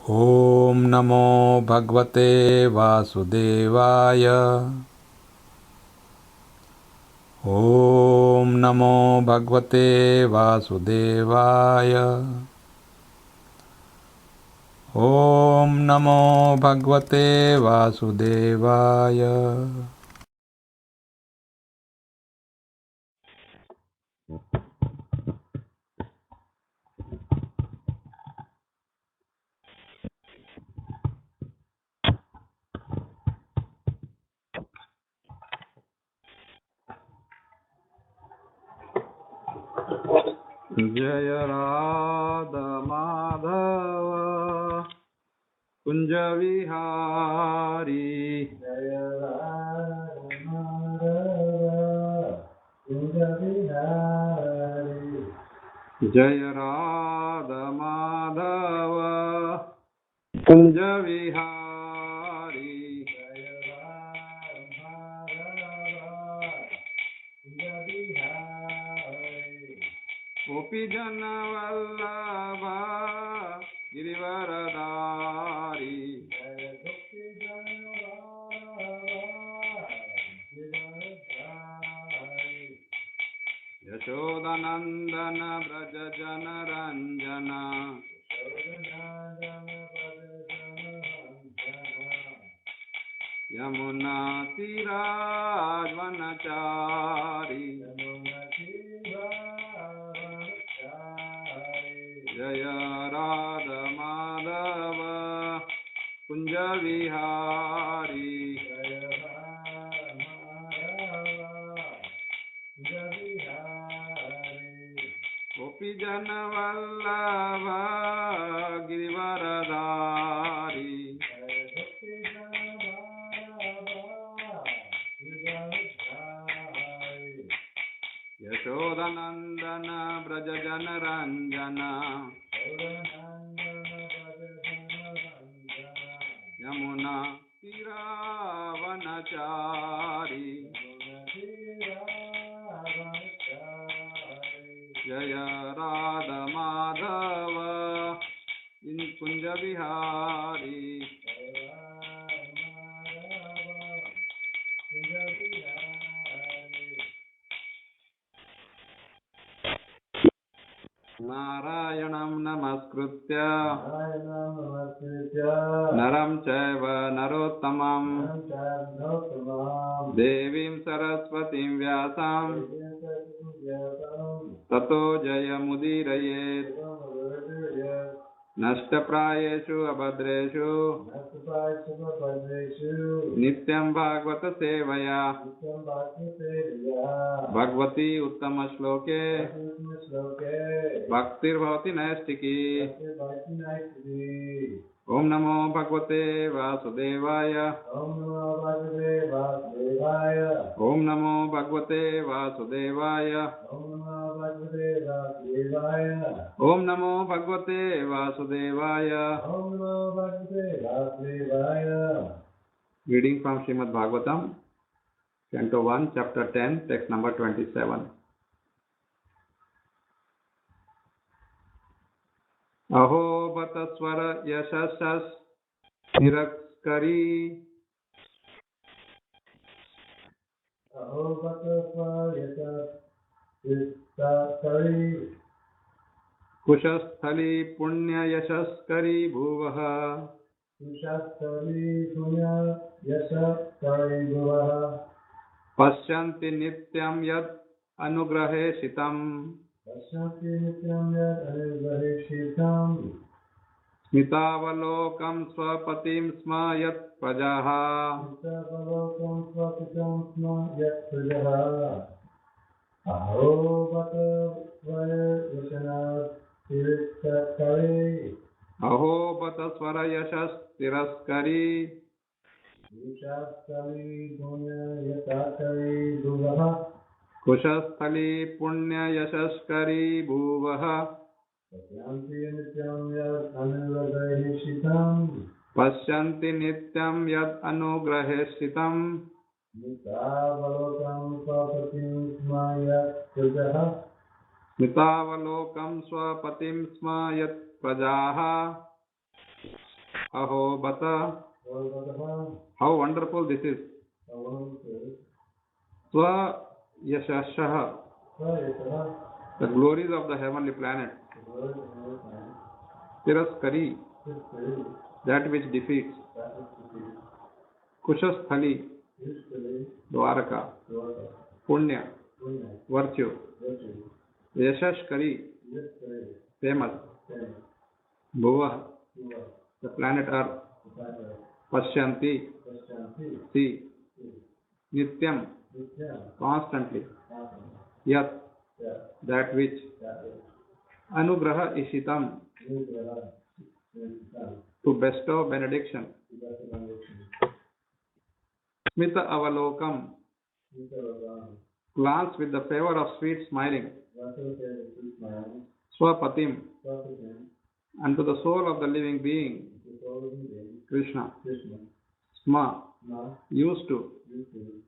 ओम नमो भगवते वासुदेवाय। ओम नमो भगवते वासुदेवाय। ओम नमो भगवते वासुदेवाय। जय राधा माधव कुंज विहारी। जय राधा माधव कुंज विहारी। जय राधा माधव कुंज विहारी। जय राधा माधव कुंज विहारी। गोपी जन वल्लभा गिरिवरधारी। जय गोपी जन वल्लभा गिरिवरधारी। यशोदानंदन ब्रज जन रंजन। यमुना तीरावनचारी। जय राधा माधव कुंज विहारी। जय राधा माधव कुंज विहारी। गोपी जन वल्लभ गिरिवरधारी। जय गोपी जन वल्लभ गिरिवरधारी। यशोदानंदन ब्रज जन रंजन। यमुना तीरावनचारी। जय राधा माधव कुंज विहारी। नारायणं नमस्कृत्य नरं चैव नरोत्तमं देवीं सरस्वतीं व्यासं ततो जयमुदीरयेत्। नष्टप्रायेषु अभद्रेषु नित्यं भागवत सेवया। भगवती उत्तम श्लोके भक्तिर्भवति नैष्टिकी। ओम नमो भगवते वासुदेवाय। ओम नमो भगवते वासुदेवाय। ओम नमो भगवते वासुदेवाय। Reading from Shrimad Bhagavatam Canto 1, Chapter 10, Text number 27. अहो बत स्वर यशस निरस्करी। अहो बत स्वर यशस निरस्करी। कुशस्थली पुण्य यशस्करी भुवः। कुशस्थली पुण्य यशस्करी भुवः। पश्यन्ति नित्यं यत् अनुग्रहेषितम्। पश्यन्ति नित्यं यत् अनुग्रहेषितम्। स्मितावलोकं स्वपतिं स्म यत् प्रजाः। स्मितावलोकं स्वपतिं स्म यत् प्रजाः। अहो बत स्वर यशस्तिरस्करी। अहो बत स्वर यशस्तिरस्करी। कुशस्थली पुण्य यशस्करी भुवः। पश्यन्ति नित्यं यत् अनुग्रहेषितम्। स्मितावलोकं स्वपतिं स्म यत् प्रजाः। Aho Bata. How wonderful this is. Swa Yashashaha. The glories of the heavenly planet. Tiraskari. That which defeats. Kushasthali. Dwaraka. Punya. Virtue. Yashashkari. Famous. Bhuva. The planet Earth. Pashyanti. See. Nityam. Constantly. Yat. That which. Anugraha Ishitam. To bestow benediction. Smita Avalokam. Glance with the favor of sweet smiling. Swapatim. Unto the soul of the living being. Krishna. Sma. Used to.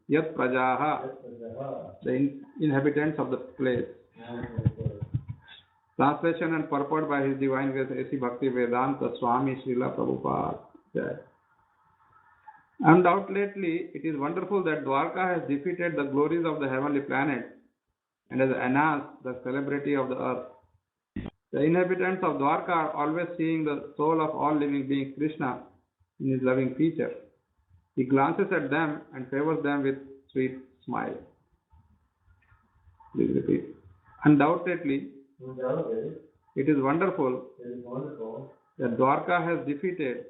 Yat Prajaha. The inhabitants of the place. Translation and purport by His Divine Grace A.C. Bhakti Vedanta Swami Srila Prabhupada. Undoubtedly, it is wonderful that Dwarka has defeated the glories of the heavenly planet and has enhanced the celebrity of the earth. The inhabitants of Dwarka are always seeing the soul of all living beings, Krishna, in his loving feature. He glances at them and favors them with sweet smile. Please repeat. Undoubtedly, it is wonderful that Dwarka has defeated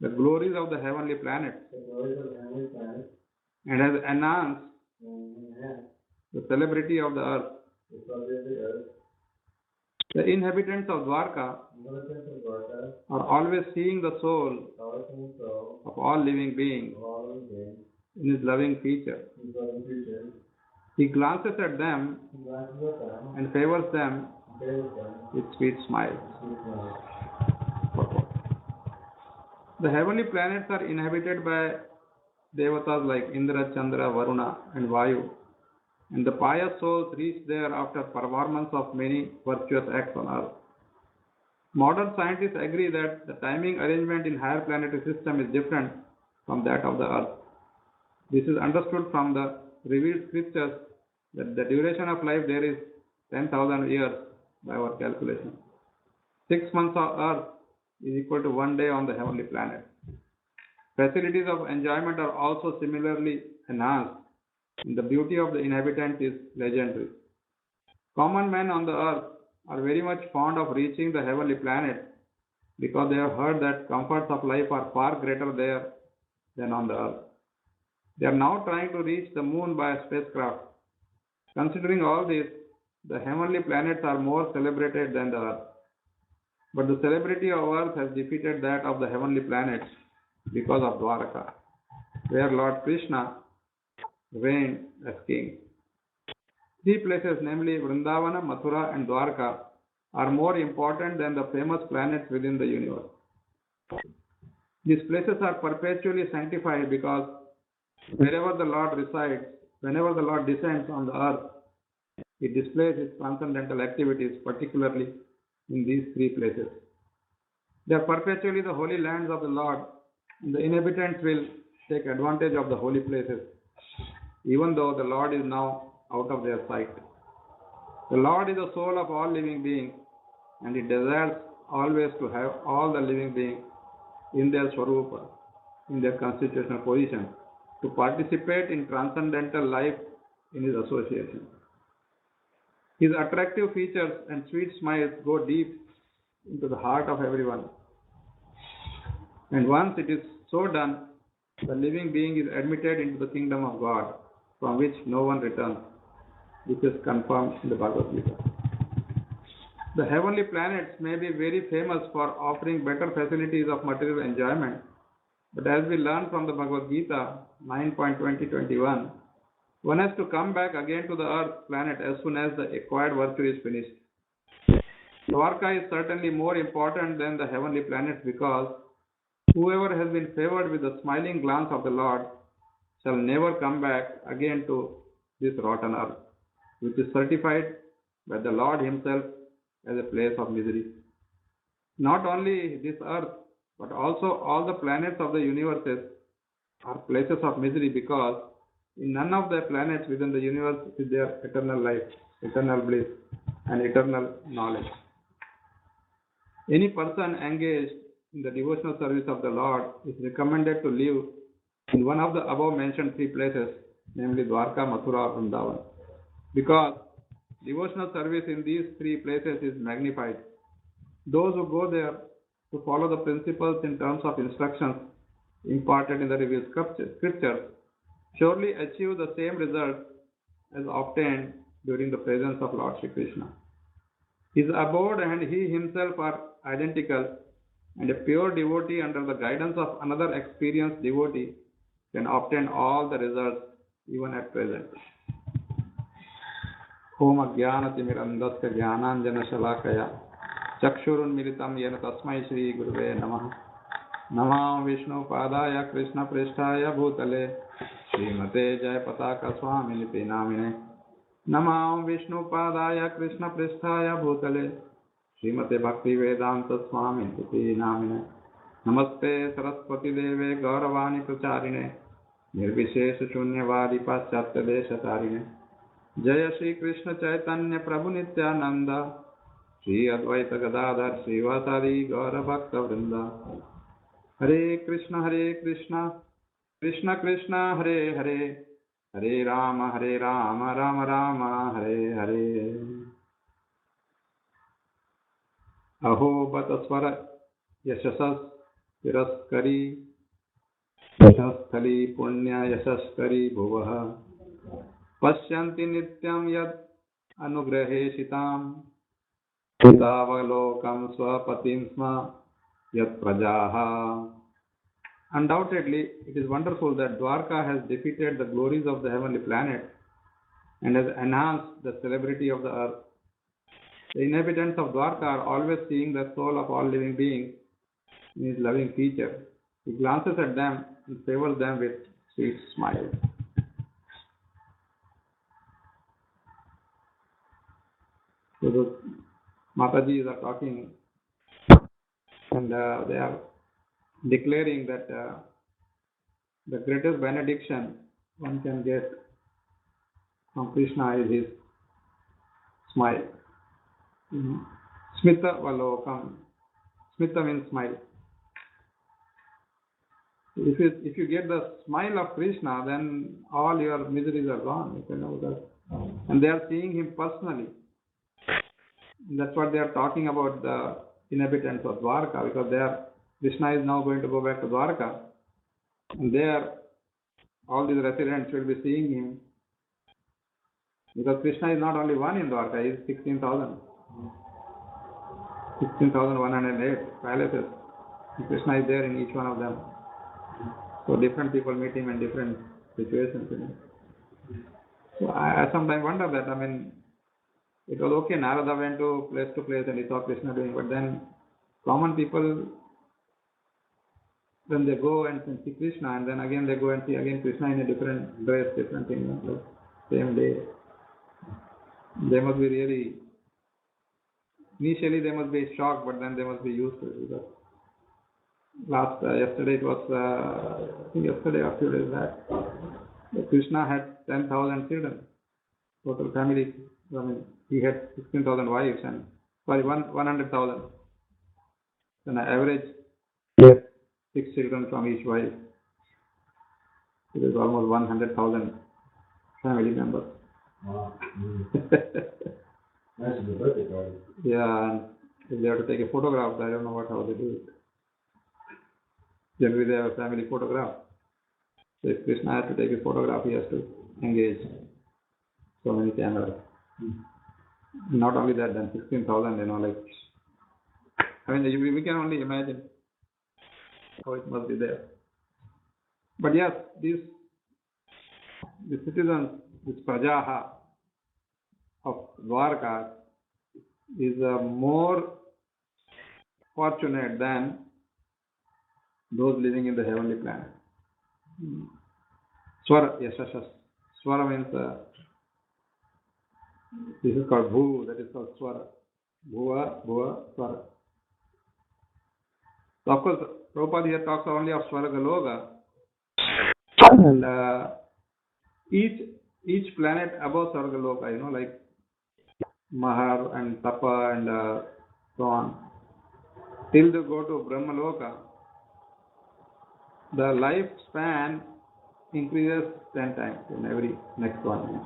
the glories of the heavenly planet and has enhanced the celebrity of the earth. The inhabitants of Dwarka are always seeing the soul of all living beings in his loving feature. He glances at them and favors them with sweet smiles. The heavenly planets are inhabited by devatas like Indra, Chandra, Varuna and Vayu, and the pious souls reach there after performance of many virtuous acts on earth. Modern scientists agree that the timing arrangement in higher planetary system is different from that of the earth. This is understood from the revealed scriptures that the duration of life there is 10,000 years by our calculation. 6 months on earth is equal to 1 day on the heavenly planet. Facilities of enjoyment are also similarly enhanced, and the beauty of the inhabitants is legendary. Common men on the earth are very much fond of reaching the heavenly planet because they have heard that comforts of life are far greater there than on the earth. They are now trying to reach the moon by a spacecraft. Considering all this, the heavenly planets are more celebrated than the earth. But the celebrity of earth has defeated that of the heavenly planets because of Dwaraka, where Lord Krishna reigned as king. Three places, namely Vrindavana, Mathura and Dwarka, are more important than the famous planets within the universe. These places are perpetually sanctified because wherever the Lord resides, whenever the Lord descends on the earth, He displays His transcendental activities, particularly in these three places. They are perpetually the holy lands of the Lord, and the inhabitants will take advantage of the holy places, even though the Lord is now out of their sight. The Lord is the soul of all living beings, and He desires always to have all the living beings in their Swarupa, in their constitutional position, to participate in transcendental life in His association. His attractive features and sweet smiles go deep into the heart of everyone. And once it is so done, the living being is admitted into the kingdom of God, from which no one returns. This is confirmed in the Bhagavad Gita. The heavenly planets may be very famous for offering better facilities of material enjoyment, but as we learn from the Bhagavad Gita 9.20-21, one has to come back again to the earth planet as soon as the acquired virtue is finished. Dwarka is certainly more important than the heavenly planets because whoever has been favored with the smiling glance of the Lord shall never come back again to this rotten earth, which is certified by the Lord Himself as a place of misery. Not only this earth, but also all the planets of the universes are places of misery, because in none of the planets within the universe is there eternal life, eternal bliss, and eternal knowledge. Any person engaged in the devotional service of the Lord is recommended to live in one of the above mentioned three places, namely Dwarka, Mathura, or Vrindavan, because devotional service in these three places is magnified. Those who go there to follow the principles in terms of instructions imparted in the revealed scriptures surely achieve the same result as obtained during the presence of Lord Shri Krishna. His abode and he himself are identical, and a pure devotee under the guidance of another experienced devotee can obtain all the results even at present. Om Ajnanatimirandasya Jnananjana Chakshurunmilitam Yena Tasmai Shri Guruve Namah. Namam Vishnu Padaya Krishna Presthaya Bhutale Srimate Jaya Pataka Swamini Namine. Namam Vishnu Padaya Krishna Presthaya Bhutale Srimate Bhakti Vedanta Swamini Namine. Namaste Saraswati Deve Gauravani Pracharine Nirvishesha Shunyavadi Paschatya Deshatarine. Jaya Shri Krishna Chaitanya Prabhu Nityananda Shri Advaita Gadadhar Srivasadi Gaura Bhakta Vrinda. Hare Krishna Krishna Krishna Hare Hare, Hare Rama Rama Rama Hare Hare. Aho Bataswara Yashasas Tiraskari Yashasthali Punya Yashaskari Bhuvaha Pashyanti Nityam Yad Anugraheshitam Tavalokam Swapatim Sma Yat Prajaha. Undoubtedly, it is wonderful that Dwarka has defeated the glories of the heavenly planet and has enhanced the celebrity of the earth. The inhabitants of Dwarka are always seeing the soul of all living beings in his loving feature. He glances at them and favors them with sweet smile. So the Matajis are talking, and they are declaring that the greatest benediction one can get from Krishna is his smile. Smita Valokam. Smita means smile. If you get the smile of Krishna, then all your miseries are gone. You know that. And they are seeing him personally. That's what they are talking about, the inhabitants of Dwarka, because Krishna is now going to go back to Dwarka, and there all these residents will be seeing him, because Krishna is not only one in Dwarka, he is 16,108 palaces. And Krishna is there in each one of them. So different people meet him in different situations. You know. So I sometimes wonder that, it was okay, Narada went to place and he saw Krishna doing, but then common people, when they go and see Krishna, and then again they go and see again Krishna in a different dress, different thing, like same day. They must be really, initially they must be shocked, but then they must be used to it. Because yesterday it was, I think yesterday or 2 days back, Krishna had 10,000 children, total family. He had 16,000 wives, and 100,000. Then an average, 6 children from each wife. It is almost 100,000 family members. Wow. Nice is the birthday party. Yeah, and if they have to take a photograph, I don't know how they do it. Generally, they have a family photograph. So if Krishna has to take a photograph, he has to engage so many cameras. Not only that, then 16,000, we can only imagine how it must be there. But yes, the citizens, this Prajaha of Dwarka is more fortunate than those living in the heavenly planet. Swara, Yashashas. Swara means, this is called Bhu, that is called Swara. Bhuva, Swara. So of course, Prabhupada here talks only of Svargaloka, and each planet above Svargaloka, like Mahar and Tapa and so on, till they go to Brahmaloka, the lifespan increases 10 times in every next one.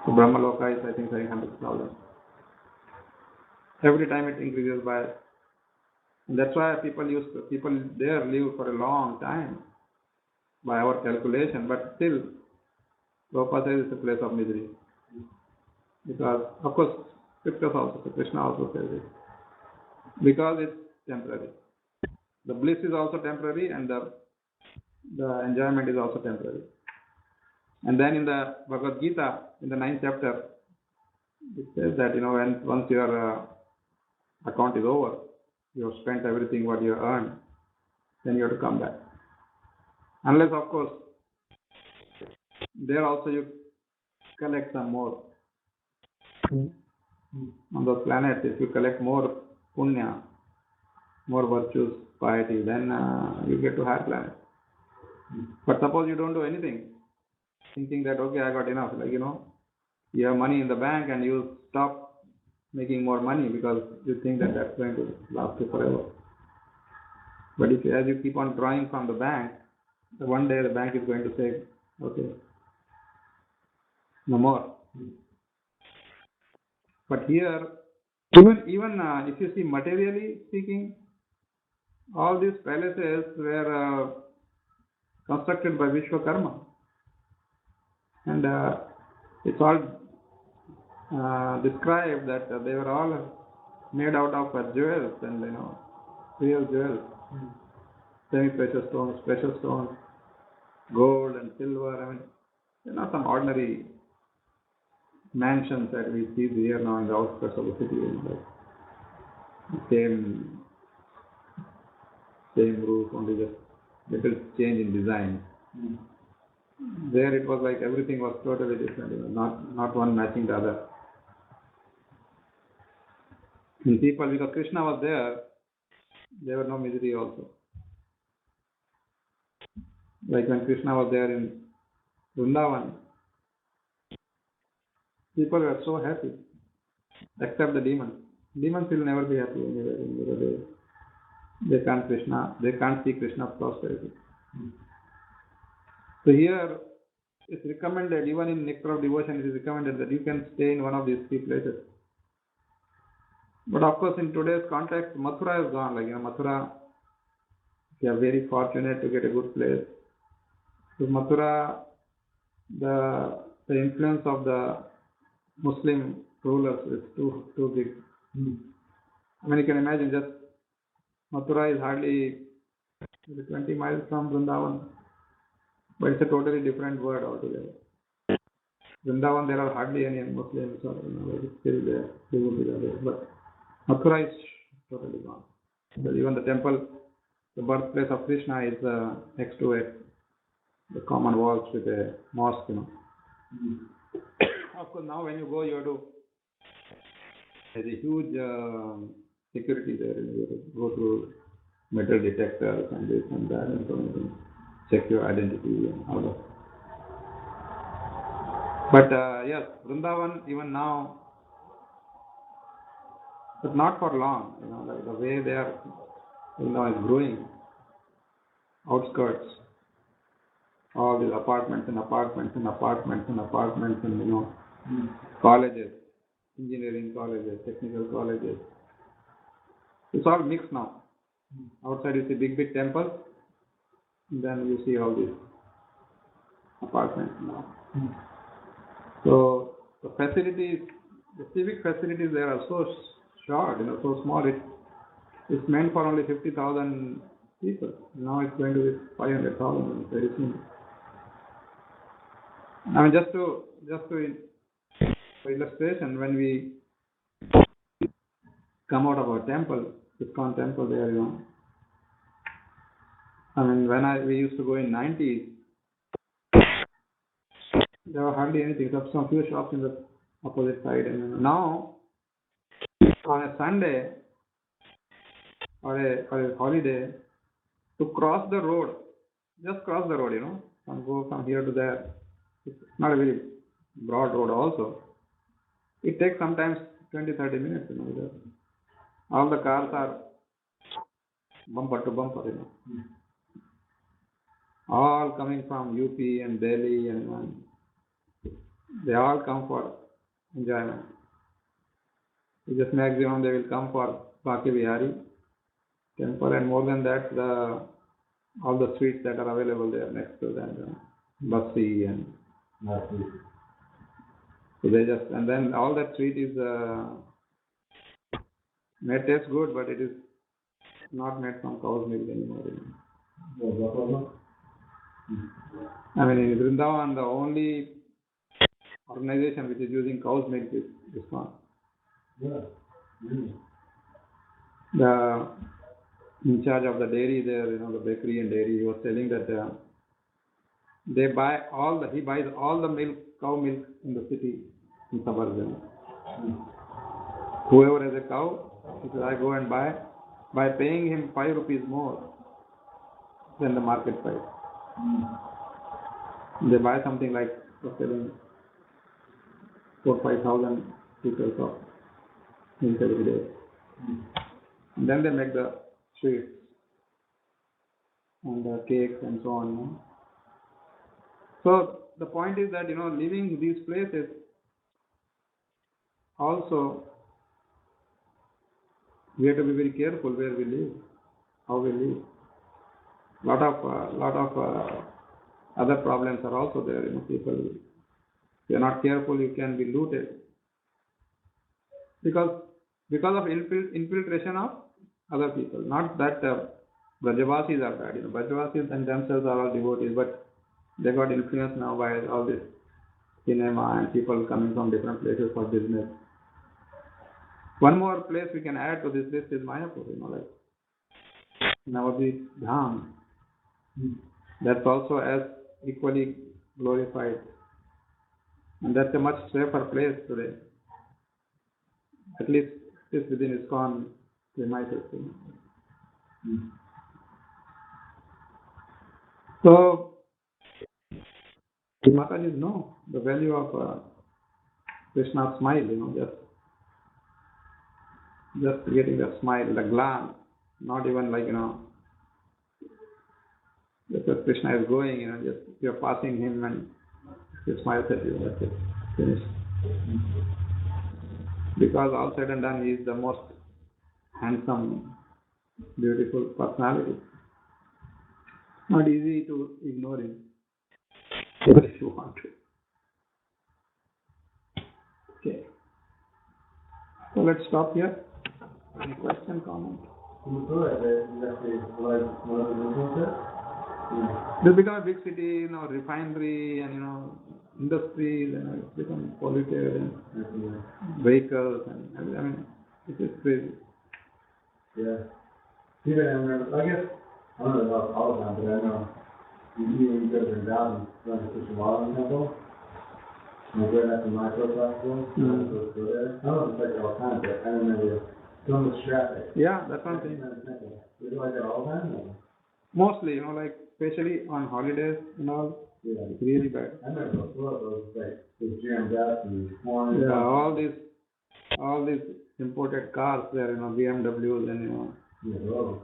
So Brahmaloka is, I think, 700,000. Every time it increases by. And that's why people there live for a long time by our calculation, but still, Prabhupada says it's a place of misery. Because, of course, scriptures also say, Krishna also says it. Because it's temporary. The bliss is also temporary and the enjoyment is also temporary. And then in the Bhagavad Gita, in the 9th chapter, it says that, once your account is over, you have spent everything what you have earned, then you have to come back. Unless, of course, there also you collect some more. On those planets, if you collect more punya, more virtues, piety, then you get to higher planets. But suppose you don't do anything, thinking that, okay, I got enough, you have money in the bank and you stop making more money because you think that that's going to last you forever. But as you keep on drawing from the bank, one day the bank is going to say, okay, no more. But here, even if you see materially speaking, all these palaces were constructed by Vishwakarma. And it's all described that they were all made out of jewels and, real jewels, semi-precious stones, precious stones, gold and silver. They're not some ordinary mansions that we see here now in the outskirts of the city. Same roof, only just little change in design. There it was like everything was totally different, not one matching the other. And people, because Krishna was there were no misery also. Like when Krishna was there in Vrindavan, people were so happy, except the demons. Demons will never be happy anywhere. They can't see Krishna's prosperity. So here, it's recommended, even in Nectar of Devotion, it is recommended that you can stay in one of these three places. But of course, in today's context, Mathura is gone. Mathura, if you are very fortunate to get a good place. So Mathura, the influence of the Muslim rulers is too big. You can imagine, just Mathura is hardly 20 miles from Vrindavan, but it's a totally different world altogether. Vrindavan, there are hardly any Muslims, or still there, but Mathura is totally gone. But even the temple, the birthplace of Krishna, is next to it, the common walls with a mosque. Of course, now when you go, you have to. There's a huge security there. You have to go through metal detectors and this and that and so on, check your identity and all that. But yes, Vrindavan even now, but not for long. Like the way they are, is growing. Outskirts, all these apartments and colleges, engineering colleges, technical colleges. It's all mixed now. Outside you see big temples, and then you see all these apartments now. So the facilities, the civic facilities there are so short, so small. It's meant for only 50,000 people. Now it's going to be 500,000 very soon. Just for illustration, when we come out of our temple, ISKCON temple there, when we used to go in 90s, there were hardly anything. There were some few shops in the opposite side, and now on a Sunday, or a holiday, to cross the road, just cross the road, and go from here to there. It's not a very broad road also. It takes sometimes 20-30 minutes, because all the cars are bumper to bumper. All coming from UP and Delhi, and they all come for enjoyment. Just maximum they will come for Baki Vihari temple, and more than that, all the sweets that are available there next to that, Bassi and so they just, and then all that sweet is may taste good, but it is not made from cow's milk anymore. I mean, in Vrindavan, the only organization which is using cow's milk is ISKCON. The in charge of the dairy there, the bakery and dairy, he was telling that he buys all the milk, cow milk in the city, in suburbs. Whoever has a cow, he says, I go and buy, by paying him 5 rupees more than the market price. They buy something like selling 4,000-5,000 liters of milk every day. And then they make the sweets and the cakes and so on. So the point is that, living these places also, we have to be very careful where we live, how we live. Lot of other problems are also there. People, if you are not careful, you can be looted because of infiltration of other people. Not that Brajavasis are bad. Brajavasis and themselves are all devotees, but they got influenced now by all this cinema and people coming from different places for business. One more place we can add to this list is Mayapur, like Navadvip Dham. That's also as equally glorified, and that's a much safer place today. At least it's within ISKCON premises. So Mataji know the value of Krishna's smile. Just getting the smile, the glance, not even like just as Krishna is going, just you're passing him and he smiles at you. That's it. Finished. Because all said and done, he is the most handsome, beautiful personality. Not easy to ignore him, even if you want to. Okay. So let's stop here. Any question, comment? This become a big city, refinery and industries, and it's become polluted and vehicles, and I mean, it is crazy. Yeah. Even I remember, I guess, I don't know about all the time, but I know when you go to Vrindavan, going to Krishna temple, and I go back to my first festival, I was go there. I don't know if it's like all the time, but I remember so much traffic. Yeah, that's one thing. Is it like that all the time? Or? Mostly, like especially on holidays and all, it's really bad. I remember before it was like it was jammed up and corn. Yeah, all these imported cars there, BMWs and Yeah, whoa.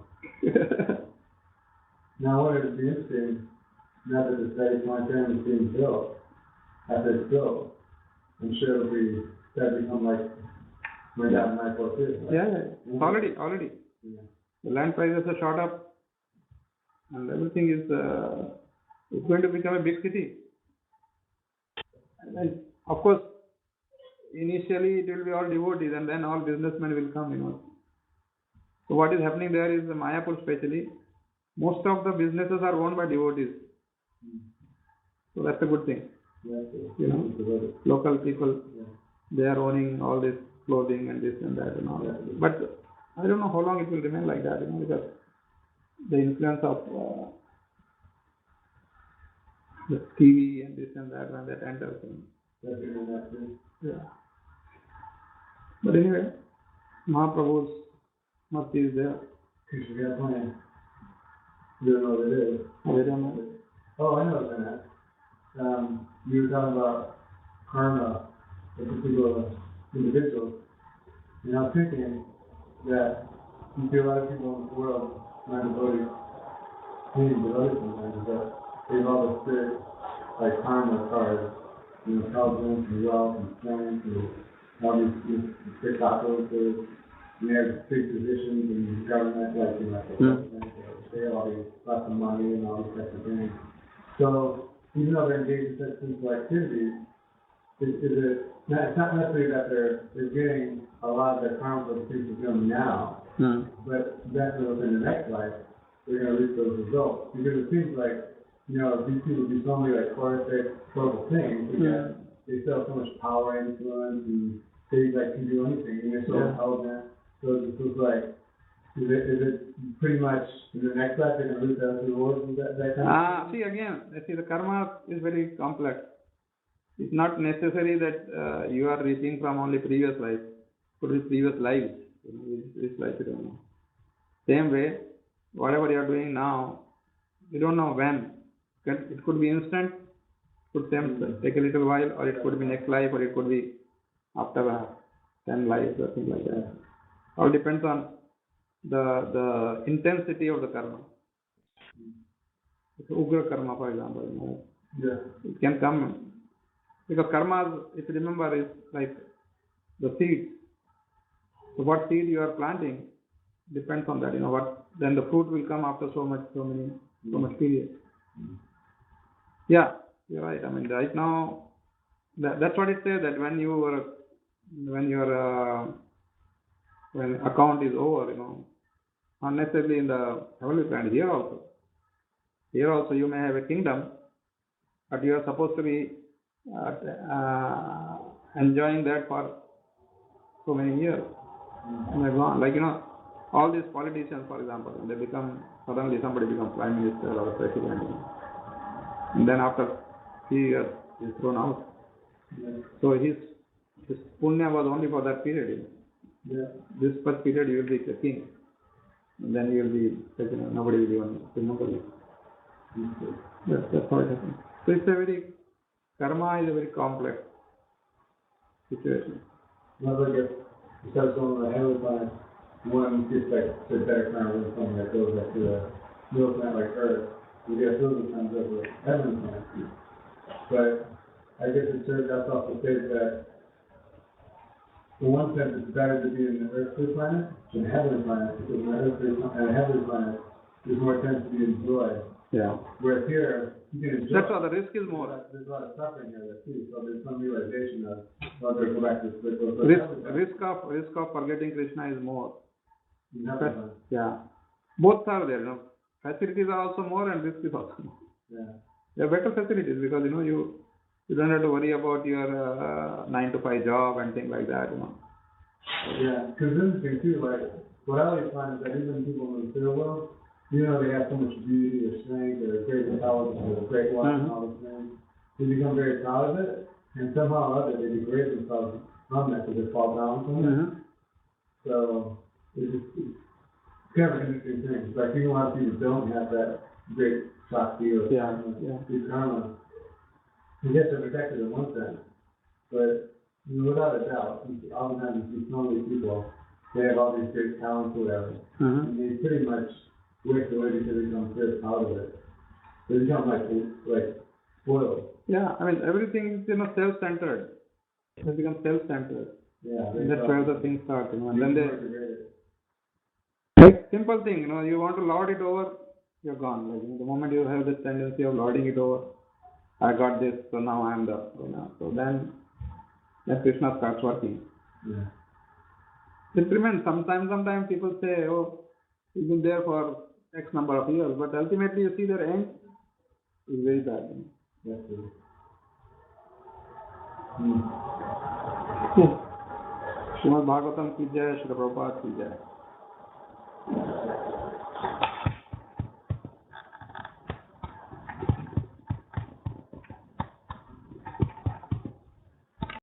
Now, what would be interesting, now that the study planetarium is being built, after it's built, I'm sure it'll be, that'll become like, right down in my too. Right? Yeah, already. Yeah. The land prices are shot up, and everything is it's going to become a big city. And of course, initially it will be all devotees, and then all businessmen will come. So what is happening there is Mayapur especially, most of the businesses are owned by devotees. So that's a good thing. Local people, they are owning all this clothing and this and that and all that. But I don't know how long it will remain like that, because the influence of the TV and this and that, when that enters. Yeah. But anyway, Mahaprabhu's Murti is there. Krishna got a plan. You don't know what it is. We don't know. Oh, I know what I'm at. You were talking about karma of particular individuals. And I was thinking that you see a lot of people in the world, not devoted, maybe devoted sometimes, but they have all the spirit, like karma cards, intelligence and wealth and strength and all these spectaculars, and they have big positions in government, like, the president, they have all these lots of money and all these types of things. So, even though they're engaged in such simple activities, it's not necessarily that they're getting a lot of their karma for the things they're doing now, but definitely within the next life, they're going to reach those results. Because it seems like, these people do so many horrible things, because they still have so much power and influence, and they can do anything, and they're so intelligent. So it's just like, is it pretty much in the next life they're going to reap those rewards and that kind of thing? See, the karma is very complex. It's not necessary that you are reaching from only previous life. Could be previous lives. Which life you don't know. Same way, whatever you are doing now, you don't know when. It could be instant, could take a little while, or it could be next life, or it could be after 10 lives or something like that. All depends on the intensity of the karma. Ugra karma, for example, it can come because karma, if you remember, is like the seed. So what seed you are planting depends on that. Then the fruit will come after so much period. Yeah, you're right. I mean, right now, that's what it says, that when account is over, not necessarily in the heavenly planet, here also you may have a kingdom, but you are supposed to be enjoying that for so many years. And they're gone. Like, all these politicians, for example, suddenly somebody becomes prime minister or a president, and then after 3 years he's thrown out. So his punya was only for that period. This first period you will be the king, and then you will be president. Nobody will even remember you. That's how it happens. So karma is a very complex situation. Another guess, besides going on the heavenly planet, one gets to better karma than something that goes back to the middle planet like Earth. We get those times over heavenly planet. But I guess it serves us off to say that in one sense it's better to be in the earthly planet than a heavenly planet, because in a heavenly planet there's more chance to be enjoyed. Yeah. Whereas here, you can enjoy. That's why the risk is more. There's a lot of suffering here too, so there's some realization of, well, go back to the spiritual. Risk of forgetting Krishna is more. Yeah. Both are there, Facilities are also more and risk is also more. Yeah. There are better facilities because, you don't have to worry about your 9-to-5 job and things like that, Yeah, because this is the thing too, like, what I always find is that even people in the material world, they have so much beauty or strength or great intelligence or great wealth and all these things, they become very proud of it, and somehow or other they degrade themselves from that because they fall down from it. So, it's kind of an interesting thing. It's like, a lot of people don't have that great shakti or karma. I guess they're protected in one sense, but without a doubt, oftentimes you see so many people, they have all these great talents or whatever, and they pretty much waste away because they become very proud of it. They become like spoiled. Yeah, I mean, everything is, self-centered. They become self-centered. Yeah. That's where the things start, and then simple thing, you want to lord it over, you're gone. Like, the moment you have this tendency of lording it over, I got this, so now I am the, so then Krishna starts working. Yeah. It remains. Sometimes people say, oh, you've been there for X number of years, but ultimately you see their end is very bad. That's true. Srimad Bhagavatam ki jai, Srila Prabhupada ki jai.